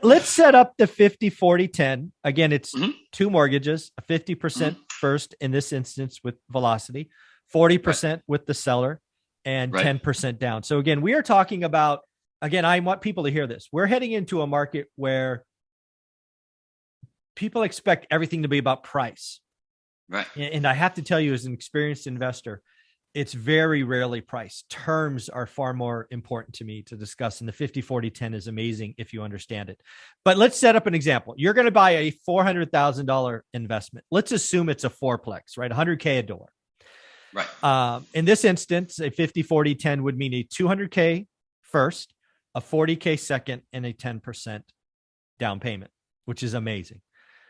let's set up the 50, 40, 10. Again, it's Hmm. two mortgages, a 50% Hmm. first in this instance with velocity, 40% Right. with the seller, and Right. 10% down. So again, we are talking about, again, I want people to hear this. We're heading into a market where people expect everything to be about price. Right. And I have to tell you, as an experienced investor, it's very rarely price. Terms are far more important to me to discuss. And the 50, 40, 10 is amazing if you understand it. But let's set up an example. You're going to buy a $400,000 investment. Let's assume it's a fourplex, right? 100K a door. Right. In this instance, a 50, 40, 10 would mean a 200K first, a 40K second, and a 10% down payment, which is amazing.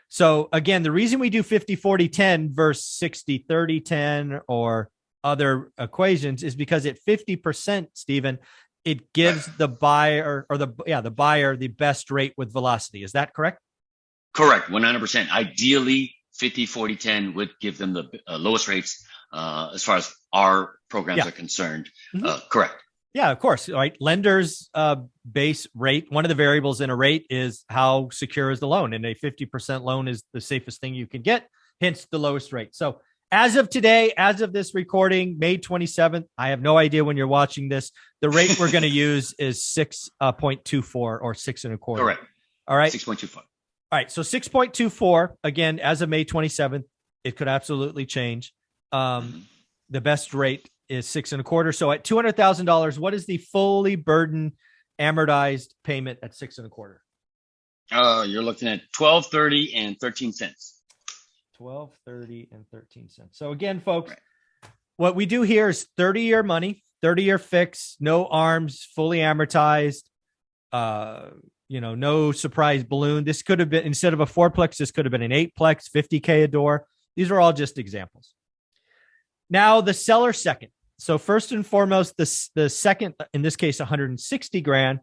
So again, the reason we do 50, 40, 10 versus 60, 30, 10 or other equations is because at 50%, Stephen, it gives Right. the buyer or the buyer the best rate with velocity. Is that correct? Correct. 100%. Ideally, 50, 40, 10 would give them the lowest rates as far as our programs Yeah. are concerned. Mhm. Correct. Yeah, of course. Right. Lenders base rate. One of the variables in a rate is how secure is the loan. And a 50% loan is the safest thing you can get, hence the lowest rate. So as of today, as of this recording, May 27th, I have no idea when you're watching this. The rate we're going to use is 6.24 or six and a quarter. Correct. All right. 6.25. All right. So 6.24, again, as of May 27th, it could absolutely change. Mm-hmm. The best rate is six and a quarter. So at $200,000, what is the fully burdened amortized payment at six and a quarter? You're looking at 12.30 and 13 cents. 12.30 and 13 cents. So again, folks, Right. what we do here is 30-year money, 30-year fix, no arms, fully amortized. No surprise balloon. This could have been, instead of a fourplex, this could have been an eightplex, 50K a door. These are all just examples. Now the seller second. So first and foremost, the second, in this case, 160 grand,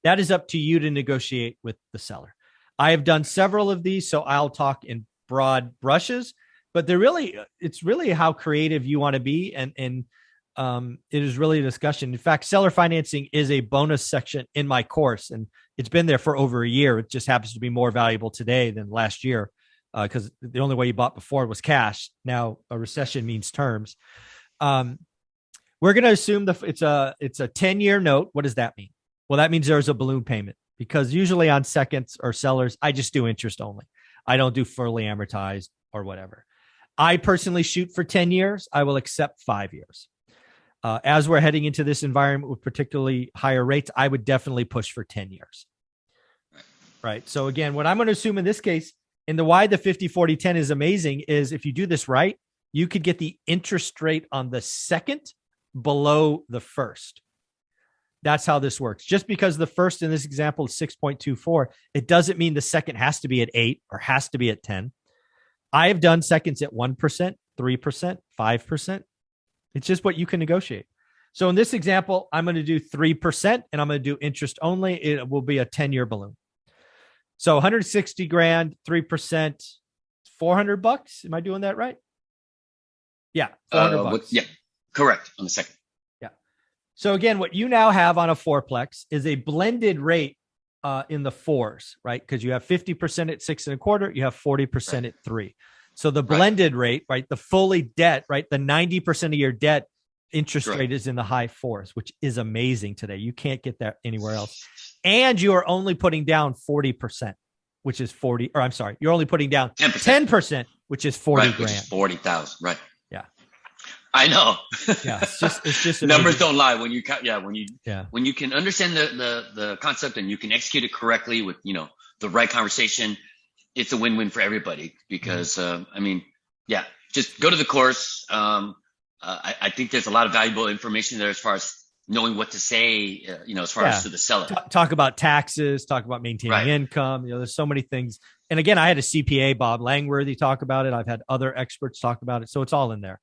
that is up to you to negotiate with the seller. I have done several of these, so I'll talk in broad brushes, but it's really how creative you want to be. And it is really a discussion. In fact, seller financing is a bonus section in my course, and it's been there for over a year. It just happens to be more valuable today than last year because the only way you bought before was cash. Now a recession means terms. We're going to assume it's a 10-year note. What does that mean? Well, that means there's a balloon payment because usually on seconds or sellers, I just do interest only. I don't do fully amortized or whatever. I personally shoot for 10 years. I will accept 5 years. As we're heading into this environment with particularly higher rates, I would definitely push for 10 years. Right. So again, what I'm going to assume in this case, and the why the 50, 40, 10 is amazing is if you do this right, you could get the interest rate on the second below the first. That's how this works. Just because the first in this example is 6.24, it doesn't mean the second has to be at 8 or has to be at 10. I have done seconds at 1%, 3%, 5%. It's just what you can negotiate. So in this example, I'm going to do 3% and I'm going to do interest only. It will be a 10-year balloon. So 160 grand, 3%, $400. Am I doing that right? Yeah. $400. Yeah, correct. On the second. Yeah. So again, what you now have on a fourplex is a blended rate in the fours, right? Because you have 50% at six and a quarter, you have 40% at 3. So the blended rate, right? The fully debt, right? The 90% of your debt interest rate is in the high fours, which is amazing today. You can't get that anywhere else. And you are only putting down 40%, which is 40, or I'm sorry, you're only putting down 10%, which is 40 grand. Which is 40,000. Right. Yeah. I know. Yeah. It's just numbers don't lie when you when you can understand the concept and you can execute it correctly with, the right conversation, it's a win-win for everybody because, just go to the course. I think there's a lot of valuable information there as far as knowing what to say, as far as to the seller. Talk about taxes, talk about maintaining income. There's so many things. And again, I had a CPA, Bob Langworthy, talk about it. I've had other experts talk about it. So it's all in there.